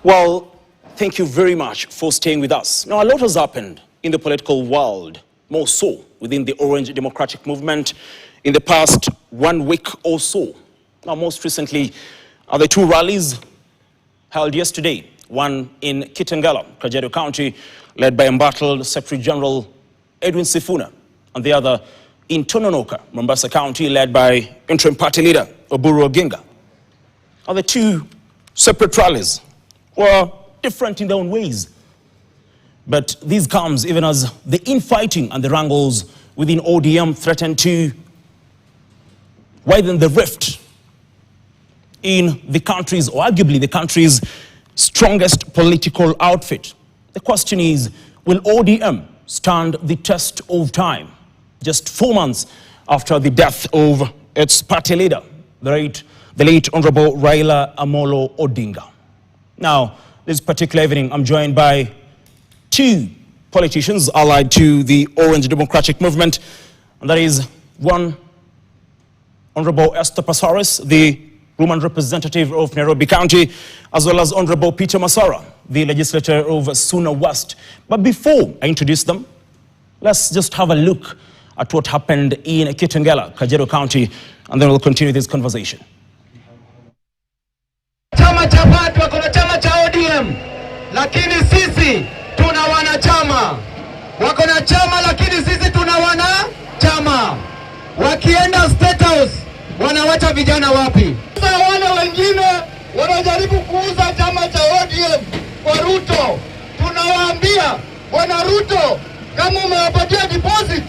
Well, thank you very much for staying with us. Now, a lot has happened in the political world, more so within the Orange Democratic Movement in the past 1 week or so. Now, most recently are the two rallies held yesterday, one in Kitangela, Kajiado County, led by embattled Secretary General Edwin Sifuna, and the other in Tononoka, Mombasa County, led by interim party leader Oburu Oginga. Now, the two separate rallies were different in their own ways, but this comes even as the infighting and the wrangles within ODM threaten to widen the rift in the country's, or arguably the country's, strongest political outfit. The question is, will ODM stand the test of time? Just 4 months after the death of its party leader, the late Honorable Raila Amolo Odinga. Now, this particular evening, I'm joined by two politicians allied to the Orange Democratic Movement, and that is one, Honorable Esther Passaris, the woman representative of Nairobi County, as well as Honorable Peter Masara, the legislator of Suna West. But before I introduce them, let's just have a look at what happened in Kitangela, Kajiado County, and then we'll continue this conversation. Chama cha watu kuna chama cha ODM, lakini sisi tuna wanachama. Wako na chama lakini sisi tuna wanachama. Wakienda State House wanawacha vijana wapi? Sasa wale wengine wanajaribu kuuza chama cha ODM kwa Ruto. Tunawaambia Bwana Ruto, kama umewapatia deposit,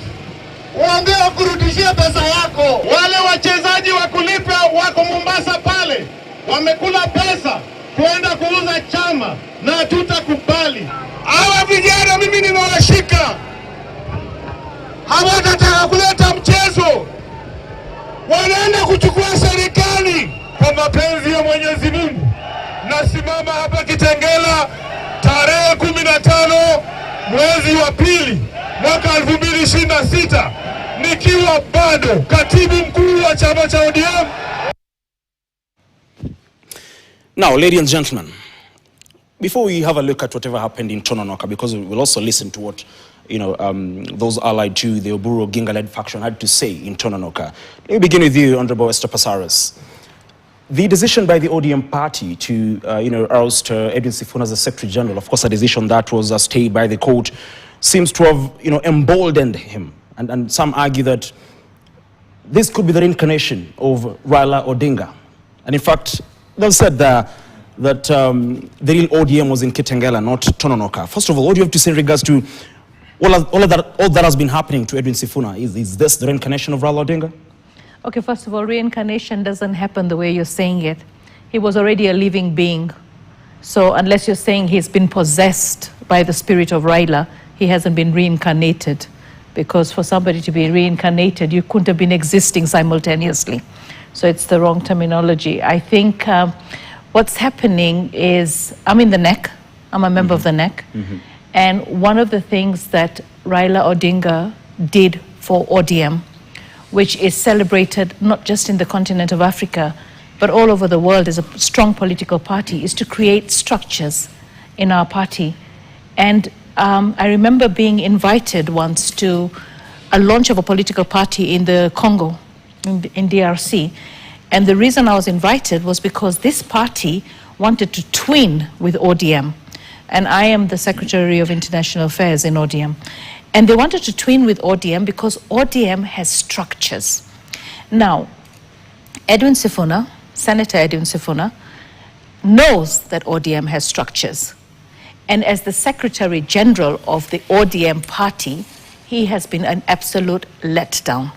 waambie wakurudishie pesa yako. Wale wachezaji wa kulipa wako Mombasa pale, wamekula pesa kuenda kuuza chama na hatutakubali. Hawa vijana mimi ninawashika, hawatataka kuleta mchezo, wanaenda kuchukua serikali. Kwa mapenzi ya Mwenyezi Mungu, nasimama hapa Kitangela tarehe 15 mwezi wa pili mwaka 2026 nikiwa bado katibu mkuu wa chama cha ODM. Now, ladies and gentlemen, before we have a look at whatever happened in Tononoka, because we'll also listen to what those allied to the Oburu Oginga-led faction had to say in Tononoka. Let me begin with you, Honorable Esther Passaris. The decision by the ODM party to oust Edwin Sifuna as the Secretary General, of course, a decision that was stayed by the court, seems to have emboldened him, and some argue that this could be the reincarnation of Raila Odinga. And in fact, they've said that the real ODM was in Kitangela, not Tononoka. First of all, what do you have to say in regards to all that has been happening to Edwin Sifuna? Is this the reincarnation of Raila Odinga? Okay, first of all, reincarnation doesn't happen the way you're saying it. He was already a living being. So unless you're saying he's been possessed by the spirit of Raila, he hasn't been reincarnated. Because for somebody to be reincarnated, you couldn't have been existing simultaneously. So it's the wrong terminology. I think what's happening is, I'm in the NEC, I'm a member of the NEC, and one of the things that Raila Odinga did for ODM, which is celebrated not just in the continent of Africa, but all over the world as a strong political party, is to create structures in our party. And I remember being invited once to a launch of a political party in the Congo, in DRC. And the reason I was invited was because this party wanted to twin with ODM. And I am the Secretary of International Affairs in ODM. And they wanted to twin with ODM because ODM has structures. Now, Edwin Sifuna, Senator Edwin Sifuna, knows that ODM has structures. And as the Secretary General of the ODM party, he has been an absolute letdown,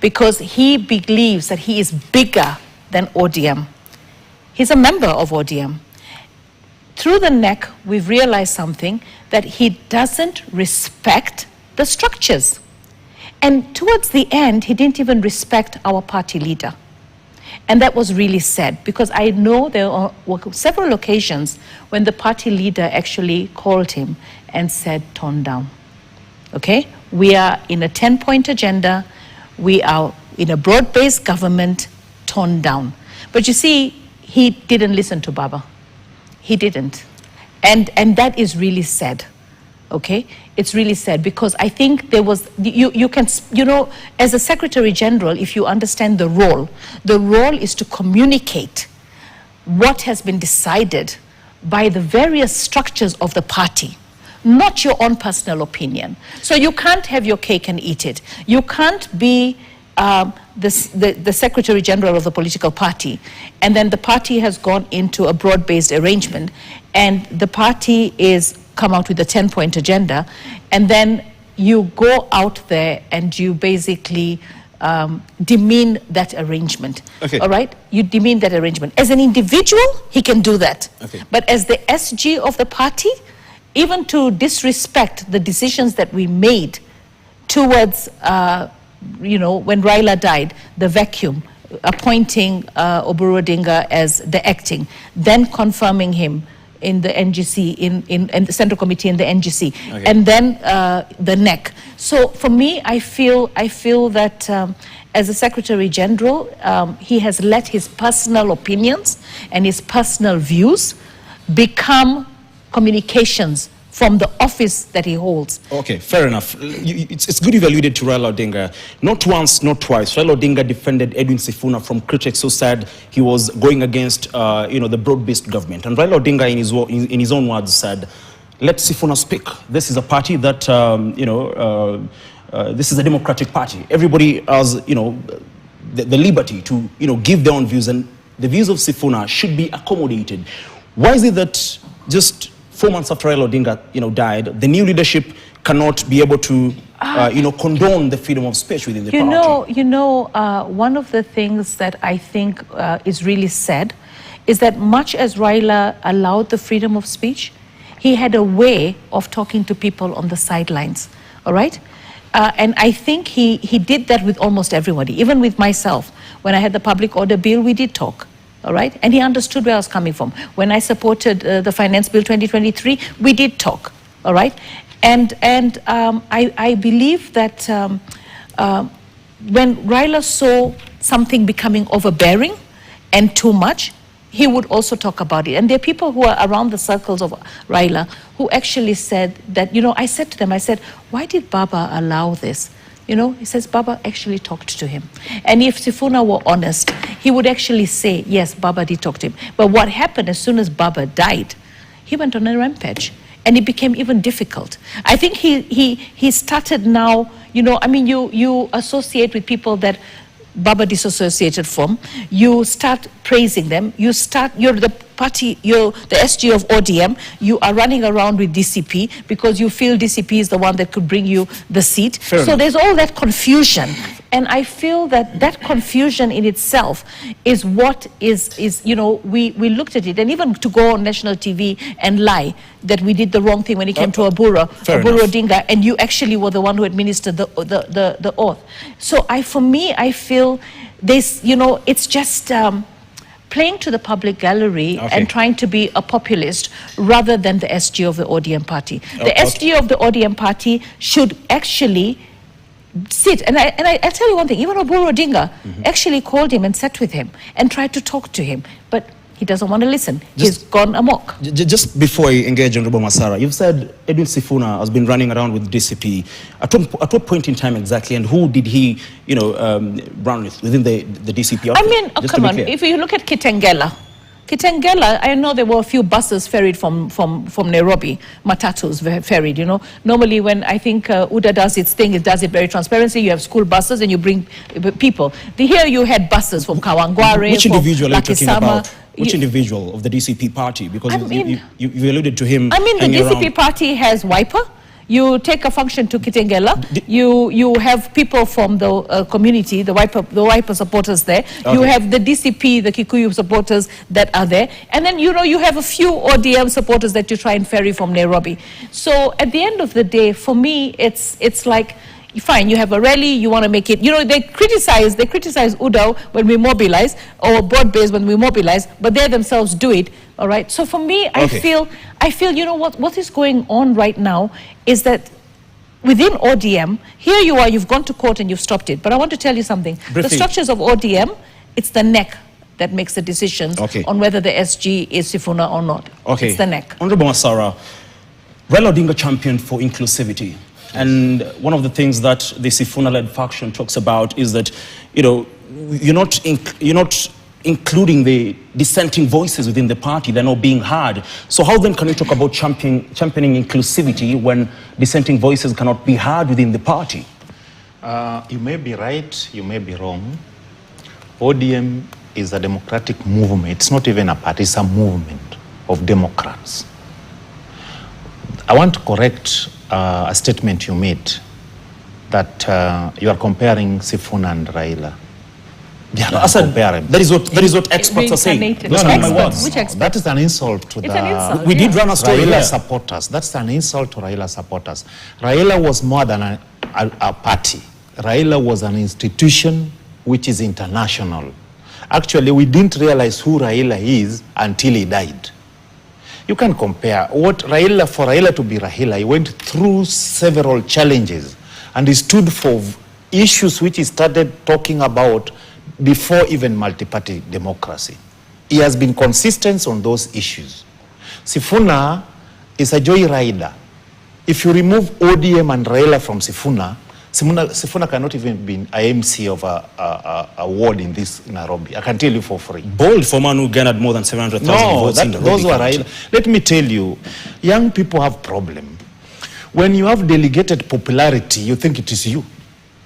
because he believes that he is bigger than ODM. He's a member of ODM. Through the NEC, we've realized something, that he doesn't respect the structures. And towards the end, he didn't even respect our party leader. And that was really sad, because I know there were several occasions when the party leader actually called him and said, tone down. Okay? We are in a 10-point agenda. We are in a broad-based government, tone down. But you see, he didn't listen to Baba. He didn't. And that is really sad. Okay, it's really sad because I think there was, you can, you know, as a Secretary General, if you understand the role is to communicate what has been decided by the various structures of the party, not your own personal opinion. So you can't have your cake and eat it. You can't be the Secretary General of the political party, and then the party has gone into a broad-based arrangement, and the party is come out with a 10-point agenda, and then you go out there and you basically demean that arrangement. Okay. All right? You demean that arrangement. As an individual, he can do that. Okay. But as the SG of the party, even to disrespect the decisions that we made towards, you know, when Raila died, the vacuum, appointing Oburu Odinga as the acting, then confirming him in the NGC, in the Central Committee in the NGC, okay. and then the NEC. So for me, I feel that as a Secretary General, he has let his personal opinions and his personal views become communications from the office that he holds. Okay, fair enough. It's good you've alluded to Raila Odinga. Not once, not twice. Raila Odinga defended Edwin Sifuna from critics who said he was going against, you know, the broad-based government. And Raila Odinga, in his own words, said, "Let Sifuna speak. This is a party that, you know, this is a democratic party. Everybody has, you know, the liberty to, you know, give their own views, and the views of Sifuna should be accommodated." Why is it that just 4 months after Raila Odinga, you know, died, the new leadership cannot be able to, you know, condone the freedom of speech within the party? One of the things that I think is really sad is that much as Raila allowed the freedom of speech, he had a way of talking to people on the sidelines, all right? And I think he did that with almost everybody, even with myself. When I had the public order bill, we did talk. All right, and he understood where I was coming from. When I supported the Finance Bill 2023, we did talk. All right, and I believe that when Raila saw something becoming overbearing and too much, he would also talk about it. And there are people who are around the circles of Raila who actually said that, you know, I said to them, I said, why did Baba allow this? You know, he says Baba actually talked to him. And if Sifuna were honest, he would actually say, yes, Baba did talk to him. But what happened as soon as Baba died, he went on a rampage. And it became even difficult. I think he started now, you know, I mean, you associate with people that Baba disassociated from, you start praising them, you're the party, you're the SG of ODM, you are running around with DCP because you feel DCP is the one that could bring you the seat. Fair so enough. There's all that confusion. And I feel that confusion in itself is what is, you know, we looked at it, and even to go on national TV and lie that we did the wrong thing when it came to Oburu Odinga, and you actually were the one who administered the oath. So for me, I feel this, you know, it's just playing to the public gallery and trying to be a populist rather than the SG of the ODM party. The SG of the ODM party should actually sit, and I'll tell you one thing, even Oburu Odinga actually called him and sat with him and tried to talk to him, but he doesn't want to listen. He's gone amok. Just before I engage on Honorable Masara, you've said Edwin Sifuna has been running around with DCP. At what point in time exactly, and who did he, you know, run with within the DCP? I mean, come on, if you look at Kitangela, I know there were a few buses ferried from Nairobi, matatus ferried, you know. Normally when I think UDA does its thing, it does it very transparently. You have school buses and you bring people. Here you had buses from Kawangware, Which individual are you talking Lakisama, about? Which individual of the DCP party? Because you alluded to him. I mean, the DCP party has Wiper. You take a function to Kitangela, you have people from the community, the Wiper supporters there. You have the DCP, the Kikuyu supporters that are there. And then, you know, you have a few ODM supporters that you try and ferry from Nairobi. So at the end of the day, for me, it's like, fine, you have a rally, you want to make it, you know, they criticize UDA when we mobilize, or broad-based when we mobilize, but they themselves do it, all right? So for me, I feel, you know, what is going on right now is that within ODM, here you are, you've gone to court and you've stopped it, but I want to tell you something. Briefly. The structures of ODM, it's the NEC that makes the decisions on whether the SG is Sifuna or not. Okay. It's the neck. Honorable Masara, Raila Odinga championed for inclusivity. And one of the things that the Sifuna-led faction talks about is that, you're not including the dissenting voices within the party. They're not being heard. So how then can you talk about championing inclusivity when dissenting voices cannot be heard within the party? You may be right, you may be wrong. ODM is a democratic movement. It's not even a party, it's a movement of Democrats. I want to correct a statement you made that you are comparing Sifuna and Raila. Yeah, no, that is what experts are saying. No, my words. Which experts? That is an insult to We did run a story Raila here. supporters. That's an insult to Raila supporters. Raila was more than a party. Raila was an institution which is international. Actually, we didn't realize who Raila is until he died. You can compare for Raila to be Raila, he went through several challenges and he stood for issues which he started talking about before even multi-party democracy. He has been consistent on those issues. Sifuna is a joyrider. If you remove ODM and Raila from Sifuna cannot even be an MC of a ward in this Nairobi. I can tell you for free. Bold for man who garnered more than 700,000 votes in those were Raila. Let me tell you, young people have problem. When you have delegated popularity, you think it is you.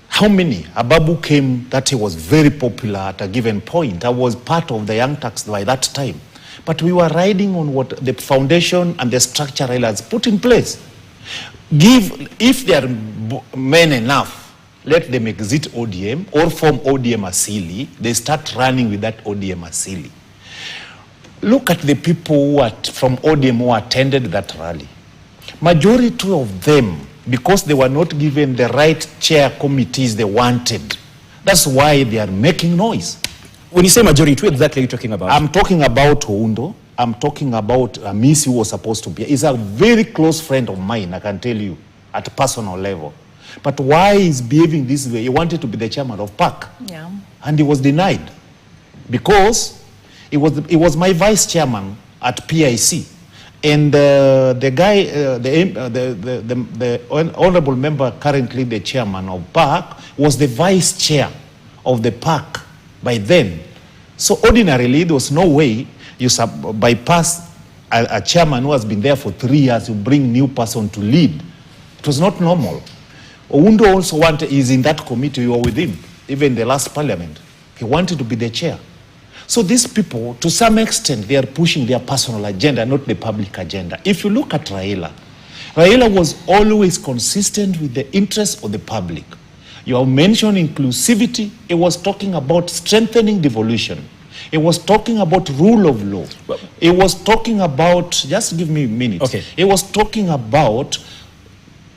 How many? Ababu came that he was very popular at a given point. I was part of the Young Turks by that time. But we were riding on what the foundation and the structure Raila has put in place. If they are men enough, let them exit ODM or form ODM Asili. They start running with that ODM Asili. Look at the people who are from ODM who attended that rally. Majority of them, because they were not given the right chair committees they wanted. That's why they are making noise. When you say majority, what exactly are you talking about? I'm talking about Oundo. I'm talking about Miss who was supposed to be. He's a very close friend of mine, I can tell you, at a personal level. But why is behaving this way? He wanted to be the chairman of PAC. Yeah. And he was denied. Because he was my vice chairman at PIC. And the guy, the honorable member, currently the chairman of PAC, was the vice chair of the PAC by then. So ordinarily, there was no way you bypass a chairman who has been there for 3 years, you bring new person to lead. It was not normal. Oundo also is in that committee, you were with him, even the last parliament. He wanted to be the chair. So these people, to some extent, they are pushing their personal agenda, not the public agenda. If you look at Raila, Raila was always consistent with the interests of the public. You have mentioned inclusivity. It was talking about strengthening devolution. It was talking about rule of law. It was talking about, just give me a minute. Okay. It was talking about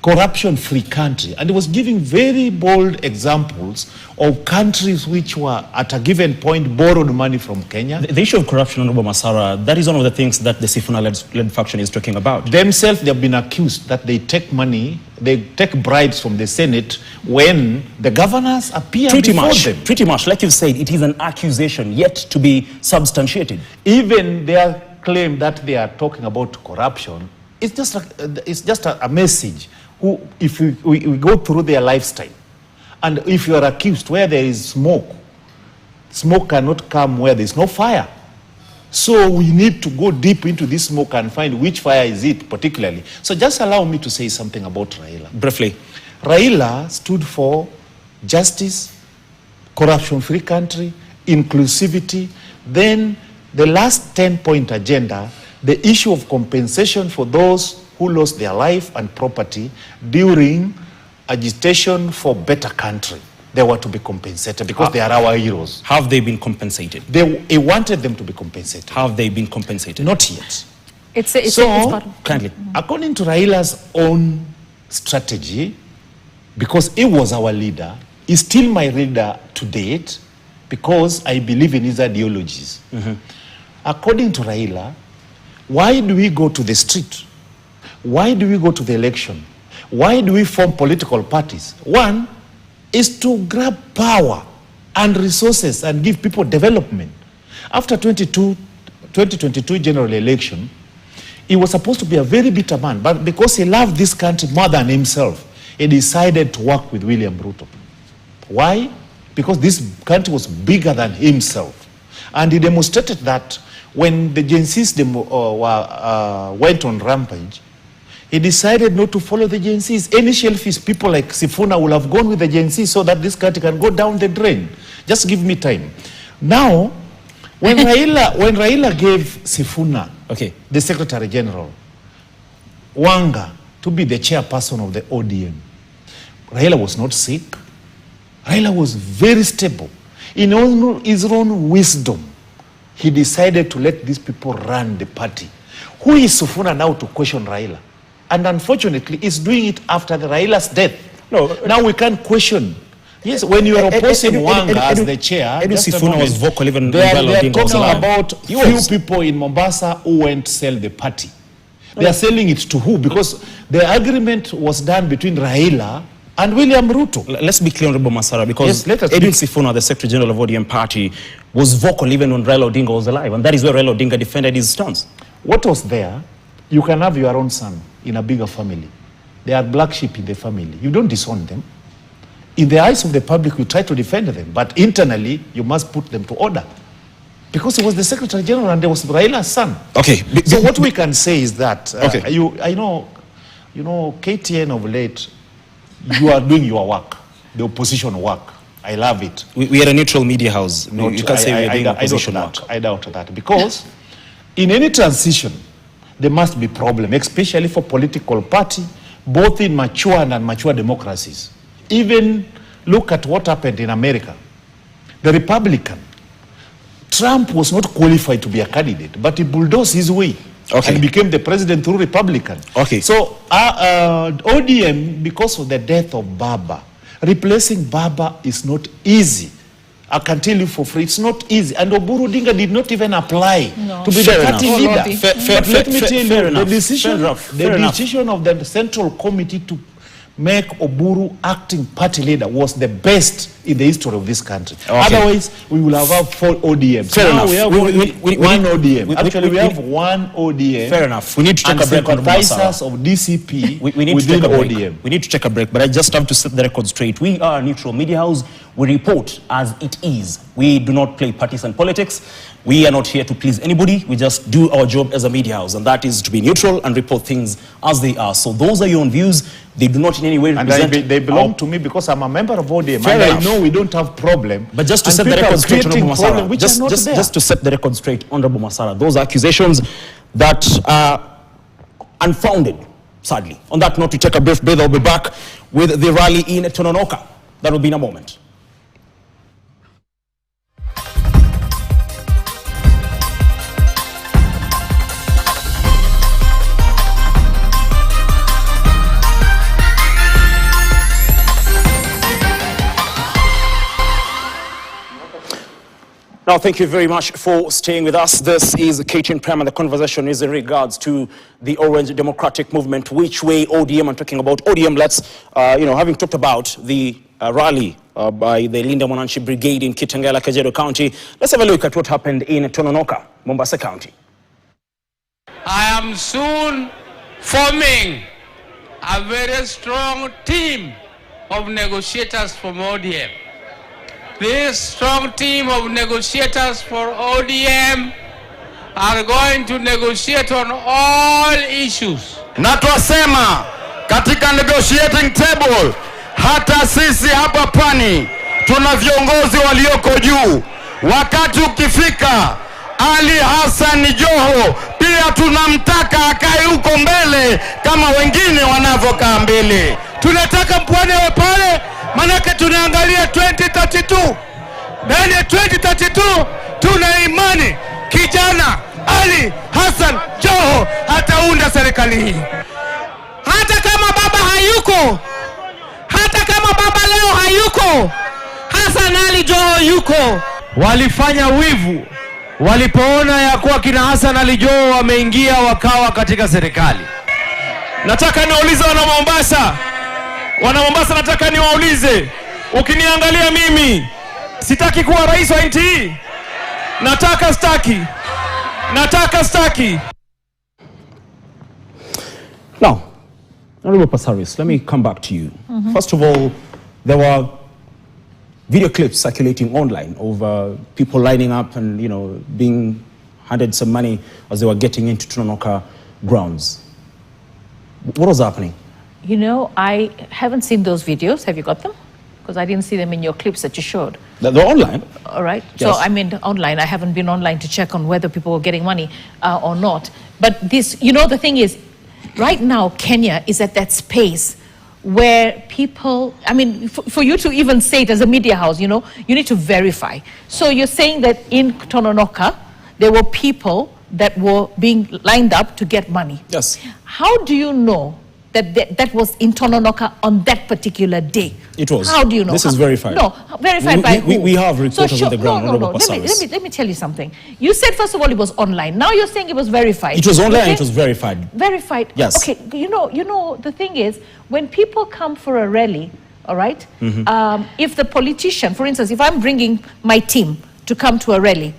corruption-free country. And it was giving very bold examples of countries which were at a given point borrowed money from Kenya. The issue of corruption, Honorable Masara, that is one of the things that the Sifuna-led faction is talking about. Themselves, they have been accused that they take money, they take bribes from the Senate when the governors appear before them. Pretty much, like you've said, it is an accusation yet to be substantiated. Even their claim that they are talking about corruption, it's just a message. If we go through their lifestyle, and if you are accused where there is smoke, smoke cannot come where there is no fire. So we need to go deep into this smoke and find which fire is it particularly. So just allow me to say something about Raila. Briefly. Raila stood for justice, corruption-free country, inclusivity. Then the last 10-point agenda, the issue of compensation for those who lost their life and property during agitation for better country. They were to be compensated because they are our heroes. Have they been compensated? He wanted them to be compensated. Have they been compensated? Not yet. It's kindly. According to Raila's own strategy, because he was our leader, he's still my leader to date because I believe in his ideologies. According to Raila, why do we go to the street? Why do we go to the election? Why do we form political parties? One is to grab power and resources and give people development. After 2022 general election, he was supposed to be a very bitter man, but because he loved this country more than himself, he decided to work with William Ruto. Why? Because this country was bigger than himself. And he demonstrated that when the Gen Zs went on rampage, he decided not to follow the Gen Zs. Any shellfish people like Sifuna will have gone with the Gen Zs so that this country can go down the drain. Just give me time. Now, when Raila gave Sifuna, the Secretary General, Wanga, to be the chairperson of the ODM, Raila was not sick. Raila was very stable. In his own wisdom, he decided to let these people run the party. Who is Sifuna now to question Raila? And unfortunately, he's doing it after the Raila's death. No, now we can't question. Yes, when you are opposing Wanga as the chair, Sifuna was vocal even they are talking about few people in Mombasa who went to sell the party. They are selling it to who? Because the agreement was done between Raila and William Ruto. Let's be clear, Honorable Masara, because Edwin Sifuna, the Secretary General of ODM party, was vocal even when Raila Odinga was alive, and that is where Raila Odinga defended his stance. What was there? You can have your own son in a bigger family. They are black sheep in the family. You don't disown them. In the eyes of the public, you try to defend them, but internally, you must put them to order. Because he was the Secretary General and there was Raila's son. Okay. So what we can say is that, I know, KTN of late, you are doing your work, the opposition work. I love it. We are a neutral media house. You can't say we are doing opposition work. I doubt that. Because in any transition, there must be problem, especially for political party, both in mature and immature democracies. Even look at what happened in America. The Republican, Trump was not qualified to be a candidate, but he bulldozed his way and became the president through Republican. So ODM, because of the death of Baba, replacing Baba is not easy. I can tell you for free, it's not easy. And Oburu Odinga did not even apply to be the party leader. But let me tell you, the decision of the Central Committee to make Oburu acting party leader was the best in the history of this country. Otherwise, we will have 4 ODMs. Now we have one ODM. Actually, we have one ODM. Fair enough. We need to take a break. Sympathizers of DCP we need within to take a break. ODM. We need to take a break, but I just have to set the record straight. We are a neutral media house. We report as it is. We do not play partisan politics. We are not here to please anybody. We just do our job as a media house, and that is to be neutral and report things as they are. So those are your own views. They do not in any way represent... And they belong to me because I'm a member of ODM. And I know we don't have problem. But just to set the record straight, Honorable Masara, just to set the record straight, Honorable Masara, those accusations that are unfounded, sadly. On that note, we take a brief break. I'll be back with the rally in Tononoka. That will be in a moment. Now, thank you very much for staying with us. This is KTN Prime, and the conversation is in regards to the Orange Democratic Movement. Which way ODM? I'm talking about ODM. Let's, having talked about the rally by the Linda Mwananchi Brigade in Kitangela, Kajiado County, let's have a look at what happened in Tononoka, Mombasa County. I am soon forming a very strong team of negotiators from ODM. This strong team of negotiators for ODM are going to negotiate on all issues. Na twasema katika negotiating table, hata sisi hapa Pwani tuna viongozi walioko juu. Wakati ukifika, Ali Hassan Joho pia tunamtaka akae huko mbele kama wengine wanavyokaa mbele. Tunataka Pwani wa pale, manake tunaangalia 2032. Ndani ya 2032 tuna imani kijana Ali Hassan Joho ataunda serikali hii. Hata kama baba hayuko, hata kama baba leo hayuko, Hassan Ali Joho yuko. Walifanya wivu walipoona ya kuwa kina Hassan Ali Joho wameingia wakawa katika serikali. Nataka niulize wana Mombasa, nataka niwaulize, ukiniangalia mimi sitaki kuwa rais wa nchi hii, Nataka staki. Now, Honorable Passaris, let me come back to you. First of all, there were video clips circulating online of people lining up and, being handed some money as they were getting into Tononoka grounds. What was happening? I haven't seen those videos. Have you got them? Because I didn't see them in your clips that you showed. They're online. All right. Yes. So I mean online. I haven't been online to check on whether people were getting money or not. But this, the thing is, right now Kenya is at that space where people, for you to even say it as a media house, you need to verify. So you're saying that in Tononoka, there were people that were being lined up to get money. Yes. How do you know that was in Tononoka on that particular day? It was. How do you know? This is verified. No, verified by who? We have reporters on the ground. No. Let me tell you something. You said first of all it was online. Now you're saying it was verified. It was online. Okay? It was verified. Verified. Yes. Okay. The thing is, when people come for a rally, all right. If the politician, for instance, if I'm bringing my team to come to a rally,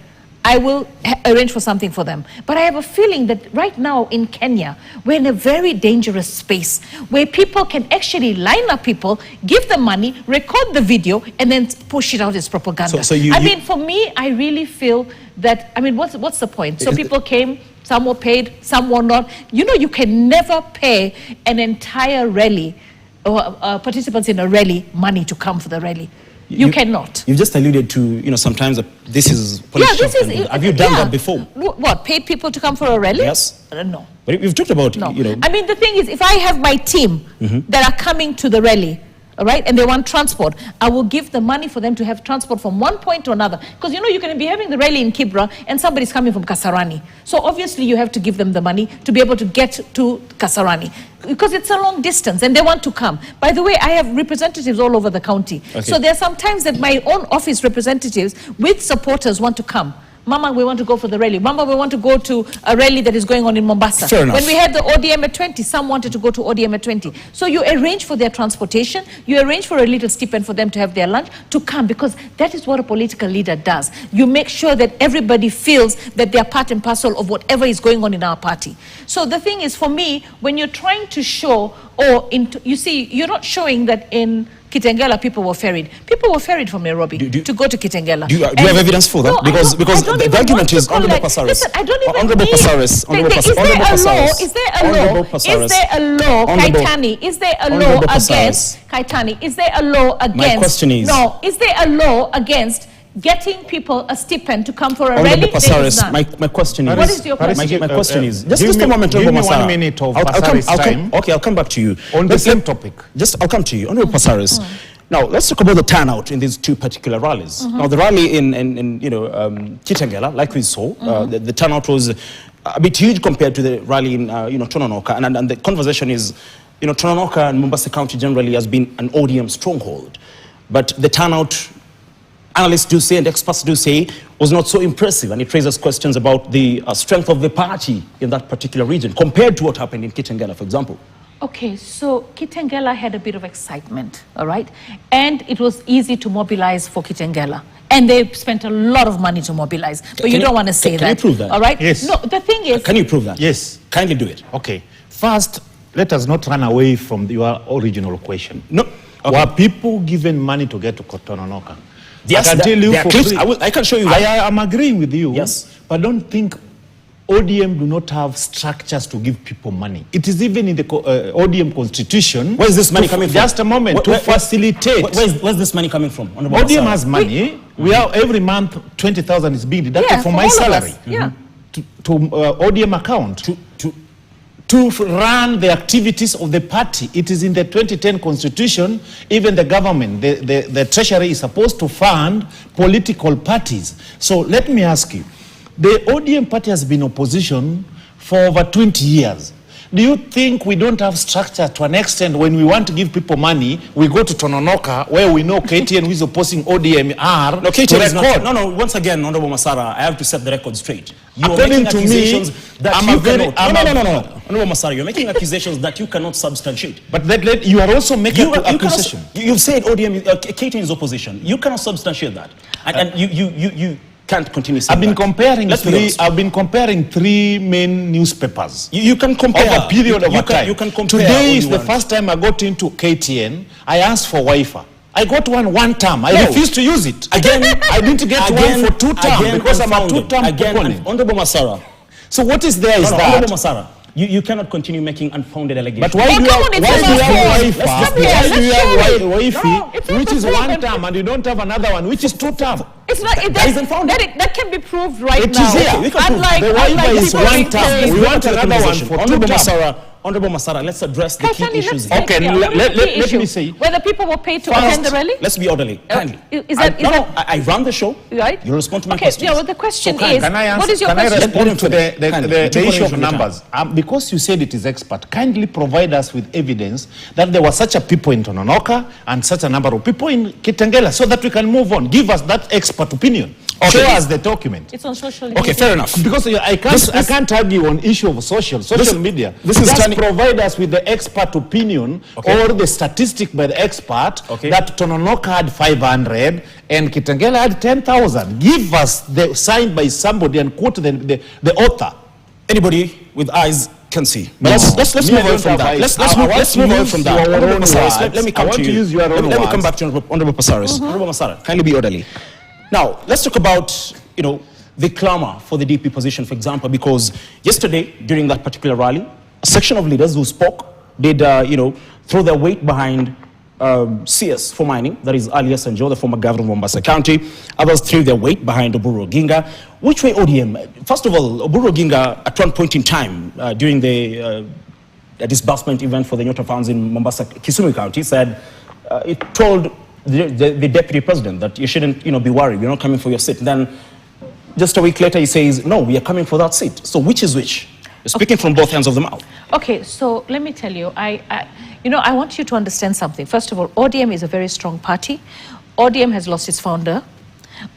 I will arrange for something for them. But I have a feeling that right now in Kenya, we're in a very dangerous space where people can actually line up people, give them money, record the video, and then push it out as propaganda. For me, I really feel that, what's the point? So people came, some were paid, some were not. You can never pay an entire rally or participants in a rally money to come for the rally. You cannot. You just alluded to, sometimes this is political. Have you done that before? What, paid people to come for a rally? Yes. No. But you've talked about, no. The thing is, if I have my team that are coming to the rally, all right, and they want transport, I will give the money for them to have transport from one point to another. Because you can be having the rally in Kibra and somebody's coming from Kasarani. So obviously you have to give them the money to be able to get to Kasarani. Because it's a long distance and they want to come. By the way, I have representatives all over the county. Okay. So there are some times that my own office representatives with supporters want to come. Mama, we want to go for the rally. Mama, we want to go to a rally that is going on in Mombasa. Fair enough. When we had the ODM at 20, some wanted to go to ODM at 20. So you arrange for their transportation, you arrange for a little stipend for them to have their lunch, to come, because that is what a political leader does. You make sure that everybody feels that they are part and parcel of whatever is going on in our party. So the thing is, for me, when you're trying to show, you see, you're not showing that in Kitangela, people were ferried. People were ferried from Nairobi to go to Kitangela. Do you have evidence for that? No, because the argument is Honorable Passaris. Listen, I don't even Honorable Passaris. Is there a law, Kaitani? Is there a law against Kaitani? Is there a law against? My question is. No, is there a law against getting people a stipend to come for a rally? My question is. What is your question? My question is. Just a moment, Give me 1 minute of Passaris time. Okay, I'll come back to you. On the same topic. I'll come to you. Honorable Passaris. Now, let's talk about the turnout in these two particular rallies. Now, the rally in Kitangela, like we saw, the turnout was a bit huge compared to the rally in Tononoka. And the conversation is, Tononoka and Mombasa County generally has been an ODM stronghold. But the turnout, analysts do say and experts do say, was not so impressive, and it raises questions about the strength of the party in that particular region compared to what happened in Kitangela, for example. Okay, so Kitangela had a bit of excitement, all right? And it was easy to mobilize for Kitangela. And they spent a lot of money to mobilize. But you don't want to say that. Can you prove that? All right? Yes. No, the thing is... Can you prove that? Yes. Kindly do it. Okay. First, let us not run away from your original question. No. Okay. Were people given money to get to Tononoka? Yes, I can tell you for free. I can show you that. I am agreeing with you. Yes. But don't think ODM do not have structures to give people money. It is even in the ODM constitution. Where is this money coming from? Just a moment. To facilitate. Where's this money coming from? ODM has money. We have every month 20,000 is being deducted from my salary. Yeah. To ODM account. To run the activities of the party. It is in the 2010 constitution. Even the government, the treasury is supposed to fund political parties. So let me ask you, the ODM party has been opposition for over 20 years. Do you think we don't have structure to an extent when we want to give people money, we go to Tononoka where we know KTN who is opposing ODM are no, KTN is not. No, once again, Honorable Masara, I have to set the record straight. You are making accusations that you cannot. No. Honorable Masara, you're making accusations that you cannot substantiate. But you are also making accusations. You've said ODM, KTN is opposition. You cannot substantiate that. And can't continue saying I've been that. comparing Let's be three. honest. I've been comparing three main newspapers. You can compare. Over a period of time. You can compare. Today is the first time I got into KTN. I asked for Wi-Fi. I got one term. I refused to use it. Again, I need to get one for 2 terms because I'm a 2-term proponent. Honorable Masara. So what is there is that. Honorable Masara, you cannot continue making unfounded allegations. But why do you have Wi-Fi, it's which is not 1 term, and you don't have another one, which is 2 term? It's not. That can be proved right It now. is here. The Wi-Fi is 1 term. We want another one for 2 term. Honorable Masara, let's address the key issues. Okay, let me say. Whether people were paid to attend the rally? Let's be orderly. Kindly. I run the show. Right? You respond to my questions. questions. Yeah, well, the question So is, what is your question? Respond to the issue of numbers? Because you said it is expert, kindly provide us with evidence that there were such a people in Tononoka and such a number of people in Kitangela so that we can move on. Give us that expert opinion. Okay. Show us the document. It's on social media. Okay, fair enough. Because I can't argue on issue of social media. Just provide us with the expert opinion or the statistic by the expert that Tononoka had 500 and Kitangela had 10,000. Give us the signed by somebody and quote the author. Anybody with eyes can see. No. Let's move on from that. Let's move on from that. Let me come to you. Let me come back to Honorable Pasaris. Honorable Masara, kindly be orderly. Now, let's talk about, the clamor for the DP position, for example, because yesterday, during that particular rally, a section of leaders who spoke did, throw their weight behind CS for mining, that is Ali Sanjo, the former governor of Mombasa County. Others threw their weight behind Oburu Oginga. Which way ODM? First of all, Oburu Oginga, at one point in time, during the disbursement event for the Nyota funds in Mombasa, Kisumu County, said it told the deputy president that you shouldn't, be worried. We're not coming for your seat. And then just a week later, he says, no, we are coming for that seat. So which is which? You're speaking from both ends of the mouth. Okay, so let me tell you, I want you to understand something. First of all, ODM is a very strong party. ODM has lost its founder.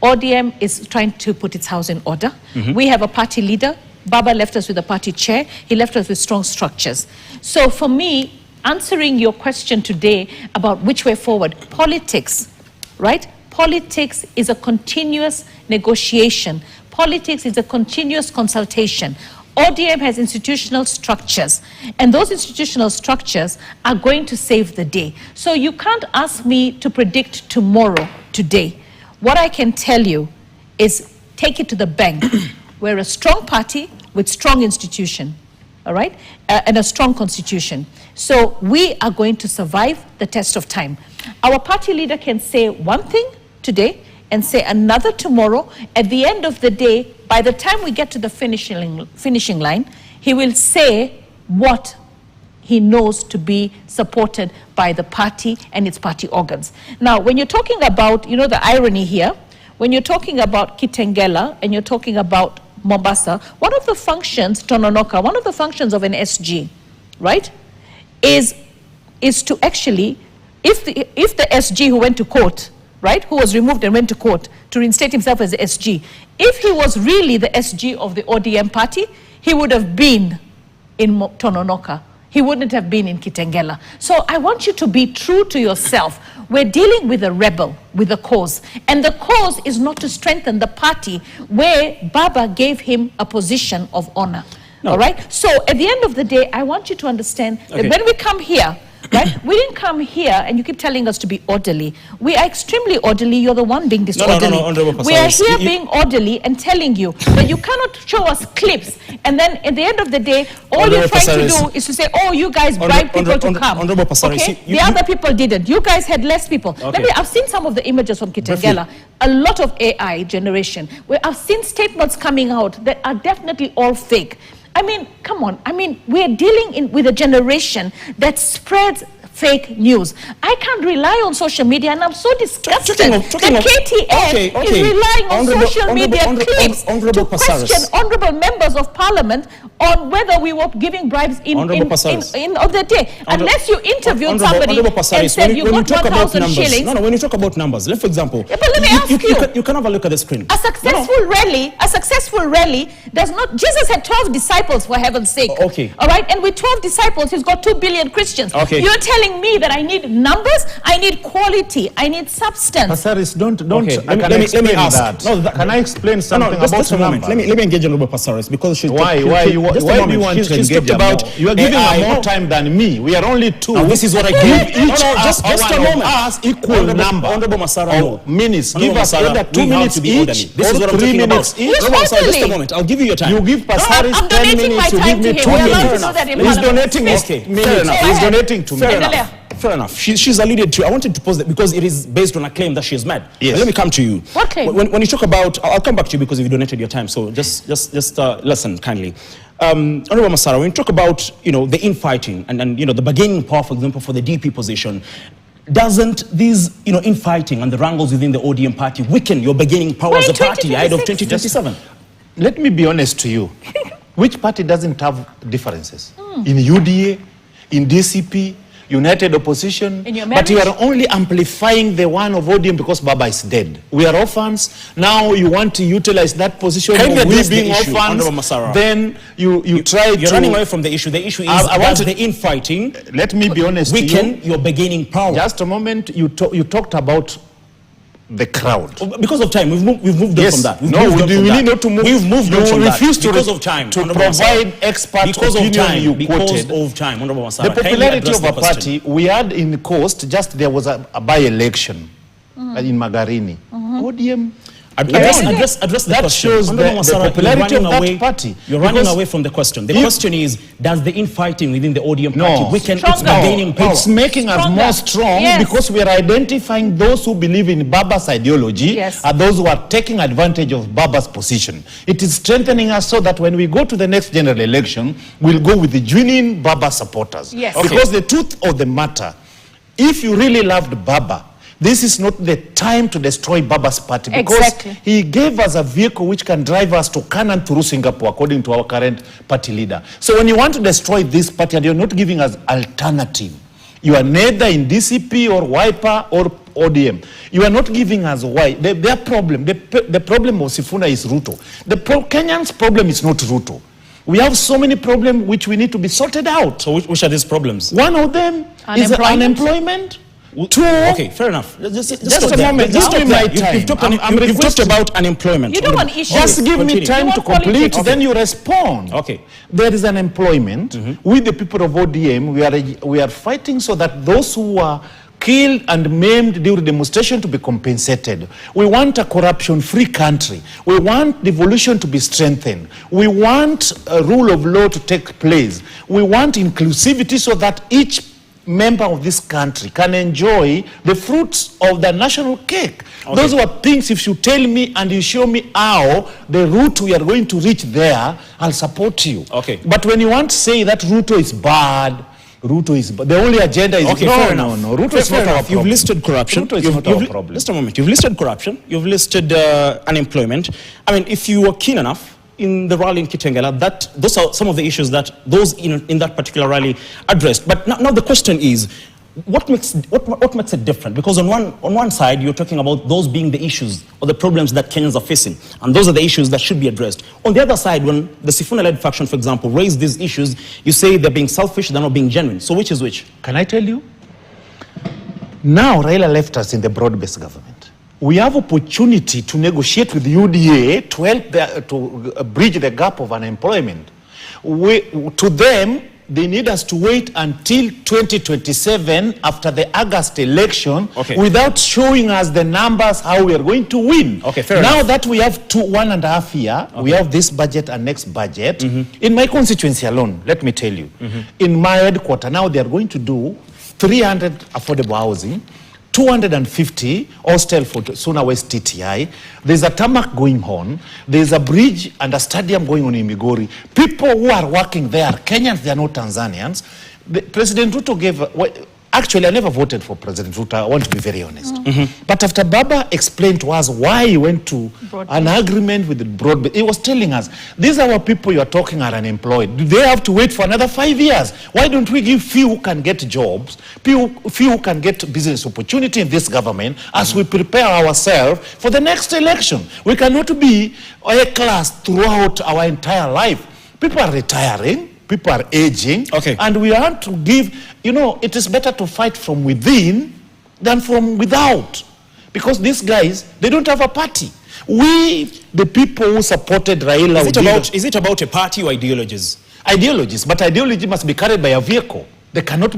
ODM is trying to put its house in order. We have a party leader. Baba left us with a party chair. He left us with strong structures. So for me, answering your question today about which way forward, politics, right? Politics is a continuous negotiation. Politics is a continuous consultation. ODM has institutional structures, and those institutional structures are going to save the day. So you can't ask me to predict tomorrow, today. What I can tell you is take it to the bank. We're a strong party with strong institution, all right, and a strong constitution. So we are going to survive the test of time. Our party leader can say one thing today and say another tomorrow. At the end of the day, by the time we get to the finishing line, he will say what he knows to be supported by the party and its party organs. Now, when you're talking about, the irony here, when you're talking about Kitangela and you're talking about Mombasa, one of the functions, Tononoka, one of the functions of an SG, right, is to actually, if the SG who went to court, right, who was removed and went to court to reinstate himself as the SG, if he was really the SG of the ODM party, he would have been in Tononoka. He wouldn't have been in Kitangela. So I want you to be true to yourself. We're dealing with a rebel, with a cause. And the cause is not to strengthen the party where Baba gave him a position of honor. No. All right? So at the end of the day, I want you to understand that when we come here, right? We didn't come here, and you keep telling us to be orderly. We are extremely orderly. You're the one being disorderly. No, we are here being orderly and telling you that you cannot show us clips, and then at the end of the day, all you're trying to do is to say, oh, you guys bribed people to come. Okay? The other people didn't. You guys had less people. I've seen some of the images from Kitangela. A lot of AI generation. Where I've seen statements coming out that are definitely all fake. I mean, come on. I mean, we're dealing with a generation that spreads fake news. I can't rely on social media, and I'm so disgusted that KTN is relying on social media clips to question honorable members of parliament on whether we were giving bribes in of the day. Unless you interviewed somebody and said you got 1,000 shillings. No, when you talk about numbers, for example, but let me ask you. You can have a look at the screen. A successful rally does not. Jesus had 12 disciples, for heaven's sake. Okay. All right, and with 12 disciples, he's got 2 billion Christians. Okay. You're telling telling me that I need numbers, I need quality, I need substance. Passaris, don't. Okay, Can I ask. Can I explain something about just a moment. numbers? Let me engage Honorable Passaris because she's Why do you want to engage about? You are giving her more time than me. We are only two. Now, this is what I give each just a moment. Us equal number of minutes. Give us either 2 minutes each. This is what I'm talking about. Just a moment. I'll give you your time. You give Passaris 10 minutes. You give me 2 minutes. He's donating minutes. He's donating to me. Fair enough. She's alluded to. I wanted to pose that because it is based on a claim that she has made. Yes. But let me come to you. What claim? When you talk about, I'll come back to you because you've donated your time. So just listen kindly. Honorable Masara, when you talk about the infighting and the bargaining power, for example, for the DP position, doesn't these infighting and the wrangles within the ODM party weaken your bargaining power as a party ahead of 2027? Let me be honest to you. Which party doesn't have differences? In UDA, in DCP, United Opposition, but you are only amplifying the one of ODM because Baba is dead. We are orphans. Now you want to utilize that position of we being orphans. Then you try to... You're running away from the issue. The issue is does the infighting... Let me be honest to you. Weaken your bargaining power. Just a moment. You talked about the crowd. Because of time, we've moved on from that. We need not to move. We've moved on from that. Because of time. To provide expert opinion you quoted. Because of time. The popularity of a party, we had in the coast, there was a by-election in Magarini. ODM... Address the that question. Shows the popularity of that party. You're running away from the question. The question is, does the infighting within the ODM party weaken its bargaining power? It's making us more strong because we are identifying those who believe in Baba's ideology and those who are taking advantage of Baba's position. It is strengthening us so that when we go to the next general election, we'll go with the genuine Baba supporters. Because the truth of the matter, if you really loved Baba, this is not the time to destroy Baba's party because he gave us a vehicle which can drive us to Canaan through Singapore, according to our current party leader. So when you want to destroy this party and you're not giving us alternative, you are neither in DCP or Wiper or ODM. You are not giving us why. Their problem, the problem of Sifuna is Ruto. Kenyans' problem is not Ruto. We have so many problems which we need to be sorted out. So which are these problems? One of them is unemployment. Okay, fair enough. Just a moment. Just give me my time. You've talked about unemployment. You don't want issues. Just give me time to complete, then you respond. Okay. There is unemployment. With the people of ODM, we are fighting so that those who are killed and maimed during demonstration to be compensated. We want a corruption-free country. We want devolution to be strengthened. We want a rule of law to take place. We want inclusivity so that each member of this country can enjoy the fruits of the national cake. Those are things, if you tell me and you show me how the route we are going to reach there, I'll support you. But when you want to say that Ruto is bad, the only agenda is fair enough. Ruto is not our problem. You've listed corruption. Ruto is not our problem. Just a moment. You've listed corruption. You've listed unemployment. I mean, if you were keen enough in the rally in Kitangela, those are some of the issues that those in that particular rally addressed. But now the question is, what makes it different? Because on one side, you're talking about those being the issues or the problems that Kenyans are facing, and those are the issues that should be addressed. On the other side, when the Sifuna-led faction, for example, raised these issues, you say they're being selfish, they're not being genuine. So which is which? Can I tell you? Now Raila left us in the broad-based government. We have opportunity to negotiate with UDA to help to bridge the gap of unemployment. To them, they need us to wait until 2027 after the August election without showing us the numbers how we are going to win. Now that we have 1.5 years, we have this budget and next budget. In my constituency alone, let me tell you, in my headquarters, now they are going to do 300 affordable housing, 250 hostel for Suna West TTI. There's a tarmac going on. There's a bridge and a stadium going on in Migori. People who are working there, Kenyans, they are not Tanzanians. President Ruto gave... Actually, I never voted for President Ruto. I want to be very honest. But after Baba explained to us why he went to an agreement with the broadband, he was telling us, these are our people you are talking are unemployed. Do they have to wait for another 5 years? Why don't we give few who can get jobs, few who can get business opportunity in this government as we prepare ourselves for the next election? We cannot be a class throughout our entire life. People are retiring. people are aging, Okay. and we want to give, you know, it is better to fight from within than from without. Because these guys, they don't have a party. We, the people who supported Raila, Is it about a party or ideologies? ideologies, but ideology must be carried by a vehicle. They cannot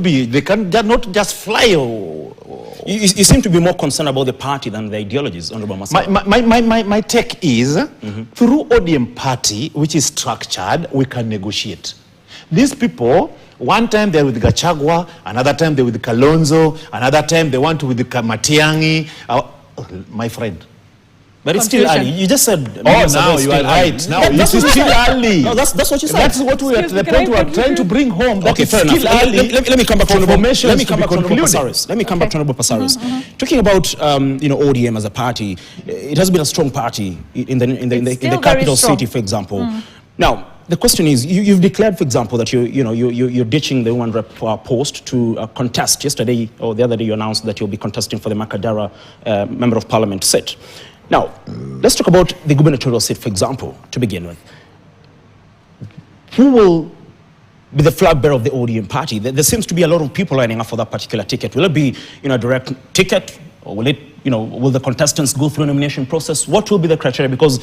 not just fly. You seem to be more concerned about the party than the ideologies, Honorable Masao. My take is, through ODM party, which is structured, we can negotiate. These people, one time they're with Gachagua, another time they're with Kalonzo, another time they want to with Matiang'i. My friend. But it's still early. You just said... Oh, now you are right. Now this is still early. No, that's what you said. That's what we are, the point we are trying to bring home. That Okay, it's fair enough. still early. Let me come back to Honorable Passaris. Let me come back to Honorable Passaris. Talking about ODM as a party, it has been a strong party in the capital city, for example. Now, the question is, you've declared, for example, that you're ditching the woman rep post to contest. Yesterday or the other day, you announced that you'll be contesting for the Makadara Member of Parliament seat. Now, let's talk about the gubernatorial seat, for example, to begin with. Who will be the flag bearer of the ODM party? There seems to be a lot of people lining up for that particular ticket. Will it be, a direct ticket, or will it, will the contestants go through a nomination process? What will be the criteria? Because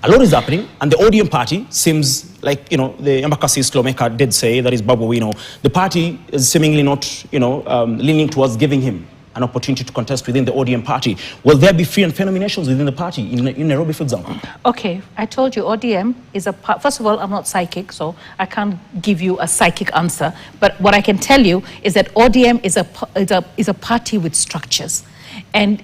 a lot is happening, and the ODM party seems like, the Embakasi lawmaker did say, that is Babu Wino, the party is seemingly not, leaning towards giving him an opportunity to contest within the ODM party. Will there be free and fair nominations within the party in Nairobi, for example? Okay, I told you ODM is a part. First of all, I'm not psychic, so I can't give you a psychic answer. But what I can tell you is that ODM is a party with structures, and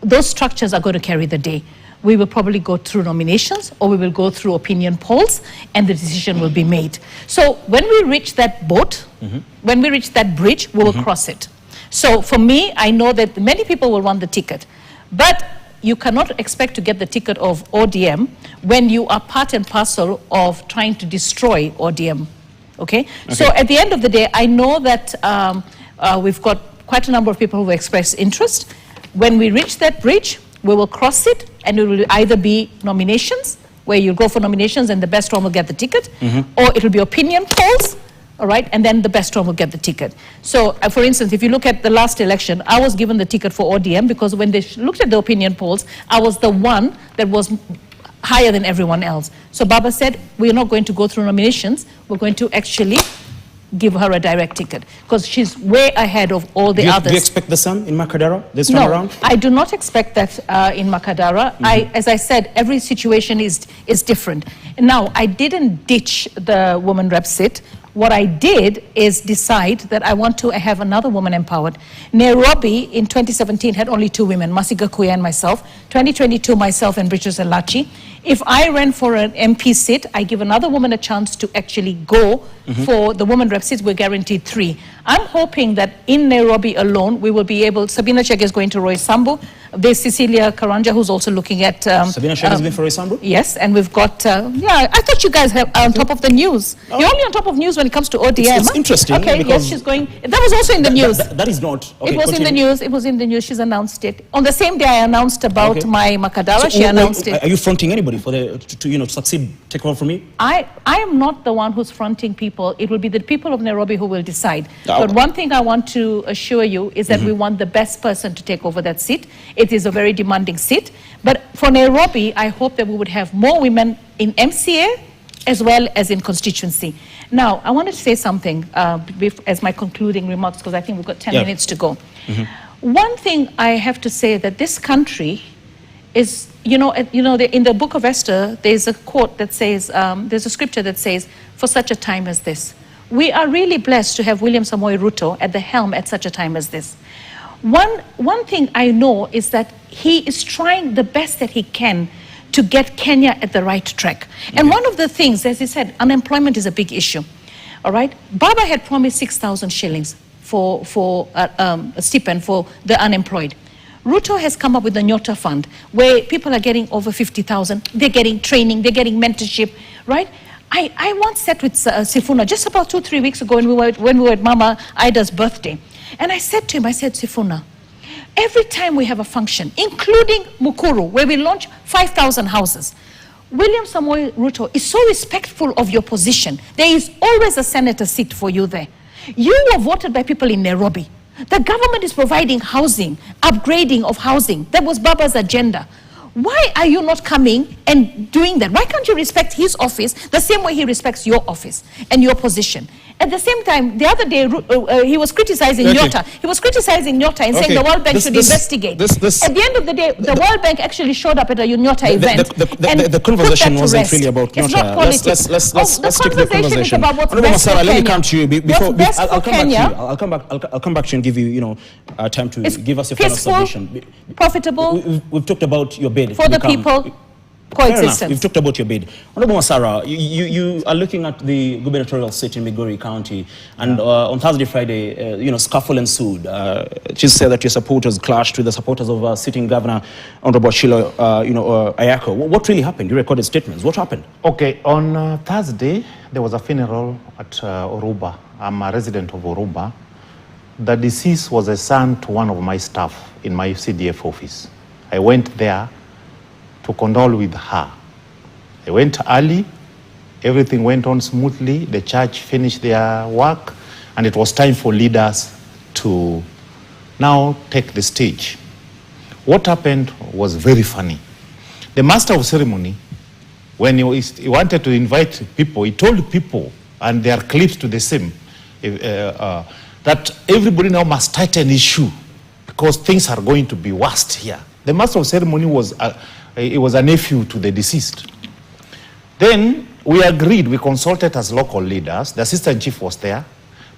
those structures are going to carry the day. We will probably go through nominations, or we will go through opinion polls, and the decision will be made. So when we reach that boat, when we reach that bridge, we will cross it. So for me, I know that many people will want the ticket, but you cannot expect to get the ticket of ODM when you are part and parcel of trying to destroy ODM, okay? So at the end of the day, I know that we've got quite a number of people who express interest. When we reach that bridge, we will cross it, and it will either be nominations, where you go for nominations and the best one will get the ticket, or it will be opinion polls, all right, and then the best one will get the ticket. So, for instance, if you look at the last election, I was given the ticket for ODM because when they looked at the opinion polls, I was the one that was higher than everyone else. So Baba said, we're not going to go through nominations, we're going to actually give her a direct ticket because she's way ahead of all the others. Do you expect the same in Makadara this time around? No, I do not expect that in Makadara. As I said, every situation is different. Now, I didn't ditch the woman rep seat. What I did is decide that I want to have another woman empowered. Nairobi in 2017 had only 2 women, Masiga Kuya and myself. 2022, myself and Bridget Elachi. If I ran for an MP seat, I give another woman a chance to actually go for the woman rep seats. We're guaranteed 3. I'm hoping that in Nairobi alone, we will be able, Sabina Chege is going to Roy Sambu. There's Cecilia Karanja, who's also looking at... Sabina Chege is going for Roy Sambu? Yes, and we've got, I thought you guys are on top of the news. You're only on top of news when it comes to ODM. It's interesting. Okay, yes, she's going, that was also in the news. That is not. Okay, it was in the news, she's announced it. On the same day I announced about my Makadara, So, she announced it. Are you fronting anybody for to succeed, take over from me? I am not the one who's fronting people. It will be the people of Nairobi who will decide. Oh. But one thing I want to assure you is that we want the best person to take over that seat. It is a very demanding seat. But for Nairobi, I hope that we would have more women in MCA as well as in constituency. Now, I wanted to say something as my concluding remarks because I think we've got 10 minutes to go. One thing I have to say that this country is, in the book of Esther, there's a quote that says, there's a scripture that says, for such a time as this. We are really blessed to have William Samoei Ruto at the helm at such a time as this. One thing I know is that he is trying the best that he can to get Kenya at the right track. And one of the things, as he said, unemployment is a big issue. All right? Baba had promised 6,000 shillings for a stipend for the unemployed. Ruto has come up with the Nyota Fund, where people are getting over 50,000. They're getting training, they're getting mentorship, right? I once sat with Sifuna just about 2-3 weeks ago when we were at Mama Ida's birthday. And I said to him, Sifuna, every time we have a function, including Mukuru, where we launch 5,000 houses, William Samoei Ruto is so respectful of your position. There is always a senator seat for you there. You were voted by people in Nairobi. The government is providing housing, upgrading of housing. That was Baba's agenda. Why are you not coming and doing that? Why can't you respect his office the same way he respects your office and your position? At the same time, the other day, he was criticizing Nyota. He was criticizing Nyota and saying the World Bank should investigate. At the end of the day, the World Bank actually showed up at a Nyota event. The conversation wasn't really about Nyota. It's not politics. Let's stick to the conversation. Is about what's best for Let me come to you. Before, I'll come back to you. I'll come back to you and give you, time to give us your final submission. Profitable. We've talked about your bid. For the people. Coexistence. We've talked about your bid. Honorable Masara, you are looking at the gubernatorial seat in Migori County, and on Thursday, Friday, scuffle ensued. She said that your supporters clashed with the supporters of sitting Governor Honorable Shilo, Ayako. What really happened? You recorded statements. What happened? Okay, on Thursday, there was a funeral at Oruba. I'm a resident of Oruba. The deceased was a son to one of my staff in my CDF office. I went there to condole with her. I went early, everything went on smoothly, the church finished their work, and it was time for leaders to now take the stage. What happened was very funny. The master of ceremony, when he wanted to invite people, he told people, and there are clips to the same, that everybody now must tighten his shoe because things are going to be worst here. The master of ceremony was a nephew to the deceased. Then we agreed, we consulted as local leaders. The assistant chief was there.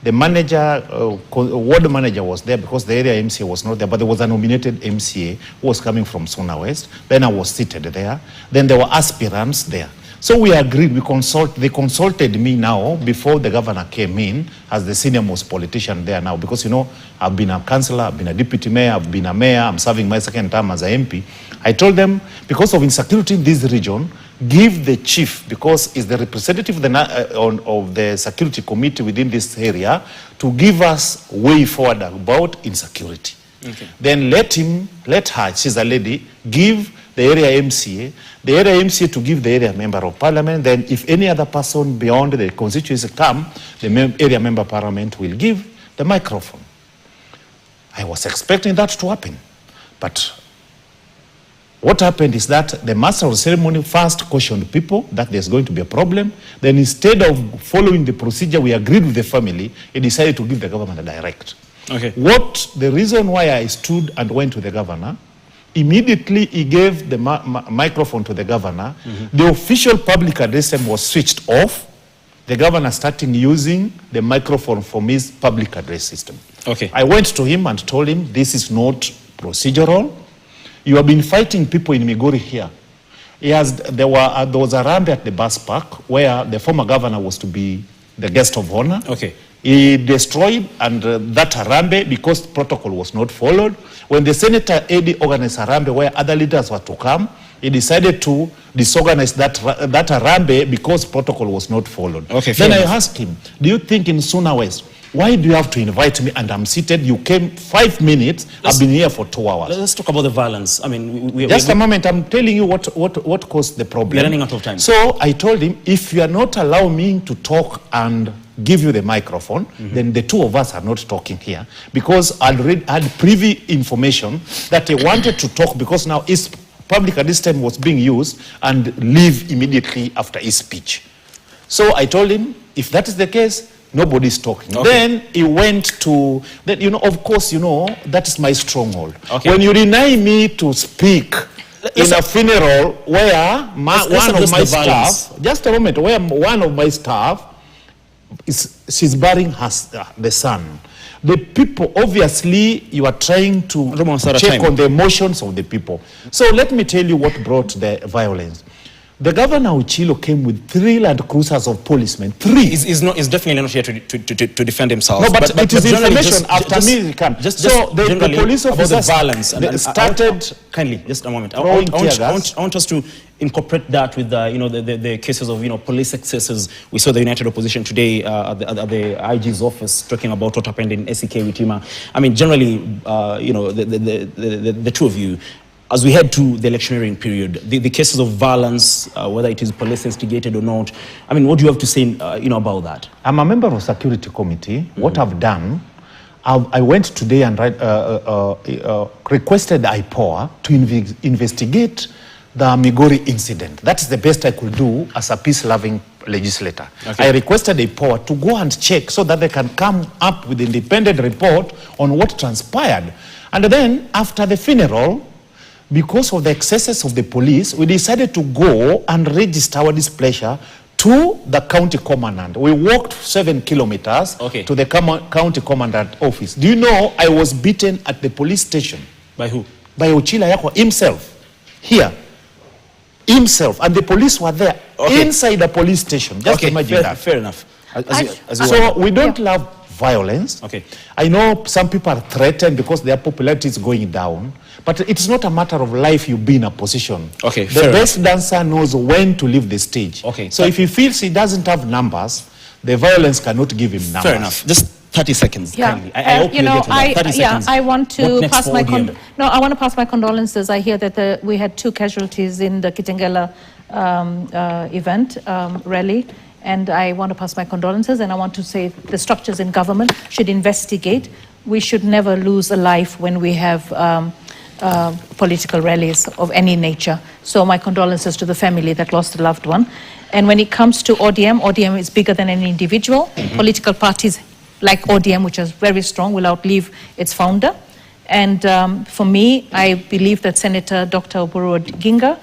The manager, ward manager was there because the area MCA was not there, but there was a nominated MCA who was coming from Sona West. Then I was seated there. Then there were aspirants there. So we agreed, they consulted me now before the governor came in as the senior most politician there now, because I've been a councillor, I've been a deputy mayor, I've been a mayor, I'm serving my second term as an MP. I told them, because of insecurity in this region, give the chief, because he's the representative of the security committee within this area, to give us way forward about insecurity. Okay. Then let her, she's a lady, give the area MCA to give the area member of parliament. Then if any other person beyond the constituency come, the area member of parliament will give the microphone. I was expecting that to happen. But what happened is that the master of the ceremony first cautioned people that there's going to be a problem. Then instead of following the procedure we agreed with the family, he decided to give the government a direct. Okay. The reason why I stood and went to the governor, immediately he gave the microphone to the governor. Mm-hmm. The official public address system was switched off. The governor started using the microphone from his public address system. Okay. I went to him and told him, this is not procedural. You have been fighting people in Migori here. There was a ramp at the bus park where the former governor was to be the guest of honor. Okay. He destroyed that Harambe because protocol was not followed. When the Senator Eddie organized Harambe where other leaders were to come, he decided to disorganize that Harambe because protocol was not followed. Okay, then I asked him, do you think in Sona West, why do you have to invite me and I'm seated? You came 5 minutes, I've been here for 2 hours. Let's talk about the violence. I mean, just a moment, I'm telling you what caused the problem. We're running out of time. So I told him, if you are not allowing me to talk and give you the microphone, then the two of us are not talking here, because I had privy information that he wanted to talk because now his public address system was being used and leave immediately after his speech. So I told him, if that is the case, nobody's talking. Okay. Then he went to, of course, that is my stronghold. Okay. When you deny me to speak in a funeral where one of my staff, just a moment, where one of my staff, she's burying the son. The people, obviously, you are trying to check on the emotions of the people. So let me tell you what brought the violence. The governor Uchilo came with 3 Land Cruisers of policemen. 3. He's definitely not here to defend himself. No, but it is information after me. He can. The police officers about the violence started. Kindly, just a moment. I want us to incorporate that with the cases of police excesses. We saw the United Opposition today at the IG's office talking about what happened in SEK Witima. I mean, generally, the two of you. as we head to the electioneering period, the cases of violence, whether it is police instigated or not, I mean, what do you have to say, about that? I'm a member of the security committee. What I've done, I went today and requested IPOA to investigate the Migori incident. That's the best I could do as a peace-loving legislator. Okay. I requested IPOA to go and check so that they can come up with an independent report on what transpired. And then, after the funeral, because of the excesses of the police, we decided to go and register our displeasure to the county commandant. We walked 7 kilometers to the county commandant office. Do you know I was beaten at the police station? By who? By Ochila Yako himself. Here. Himself. And the police were there inside the police station. Just imagine that. Fair enough. So we don't love violence. I know some people are threatened because their popularity is going down. But it's not a matter of life you be in a position. The best dancer knows when to leave the stage. So if he feels he doesn't have numbers, the violence cannot give him numbers. Fair enough. Just 30 seconds. Yeah. I hope you get to that. 30 seconds. I want to pass my I want to pass my condolences. I hear that we had 2 casualties in the Kitangela event rally, and I want to pass my condolences. And I want to say the structures in government should investigate. We should never lose a life when we have political rallies of any nature. So my condolences to the family that lost a loved one. And when it comes to ODM, ODM is bigger than any individual. Political parties like ODM, which is very strong, will outlive its founder. And for me, I believe that Senator Dr. Oburu Oginga,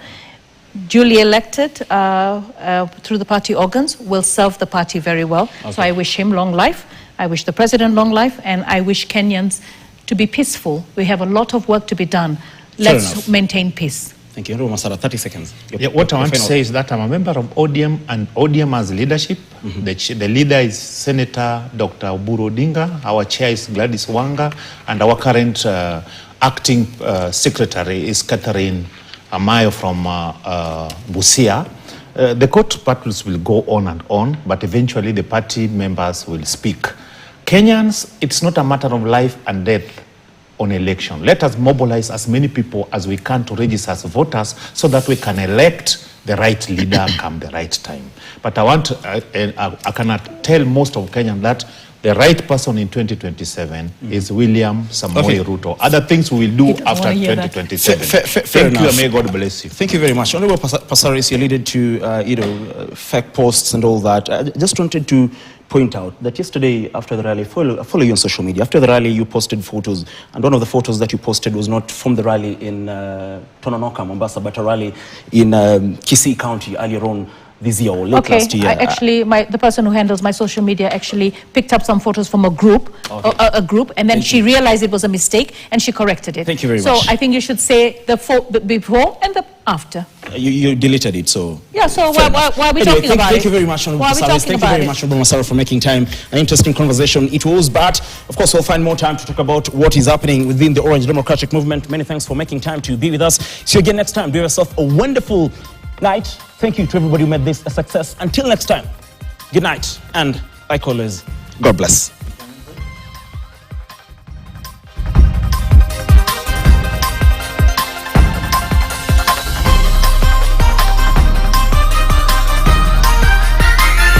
duly elected through the party organs, will serve the party very well. So I wish him long life. I wish the president long life. And I wish Kenyans to be peaceful. We have a lot of work to be done. Let's maintain peace. Thank you. Masara, 30 seconds. What I want to say is that I'm a member of ODM, and ODM has leadership. The leader is Senator Dr. Oburu Odinga. Our chair is Gladys Wanga, and our current acting secretary is Catherine Amayo from Busia. The court battles will go on, but eventually the party members will speak. Kenyans, it's not a matter of life and death on election. Let us mobilize as many people as we can to register as voters so that we can elect the right leader come the right time. But I cannot tell most of Kenyans that the right person in 2027 is William Samoei Ruto. Other things we will do after 2027. Thank you, and may God bless you. Thank you very much. Honorable Passaris, you alluded to fake posts and all that. I just wanted to point out that yesterday after the rally, follow you on social media. After the rally, you posted photos, and one of the photos that you posted was not from the rally in Tononoka, Mombasa, but a rally in Kisii County earlier on this year or late last year. Actually, the person who handles my social media actually picked up some photos from a group, and then she realized it was a mistake and she corrected it. Thank you very much. So I think you should say the before and the after. You deleted it, so... Yeah, so why are we talking about it? Thank you very much, Honorable Passaris. Thank you very much, Honorable Masara, for making time. An interesting conversation it was, but of course we'll find more time to talk about what is happening within the Orange Democratic Movement. Many thanks for making time to be with us. See you again next time. Do yourself a wonderful night. Thank you to everybody who made this a success. Until next time, good night, and like always, God bless.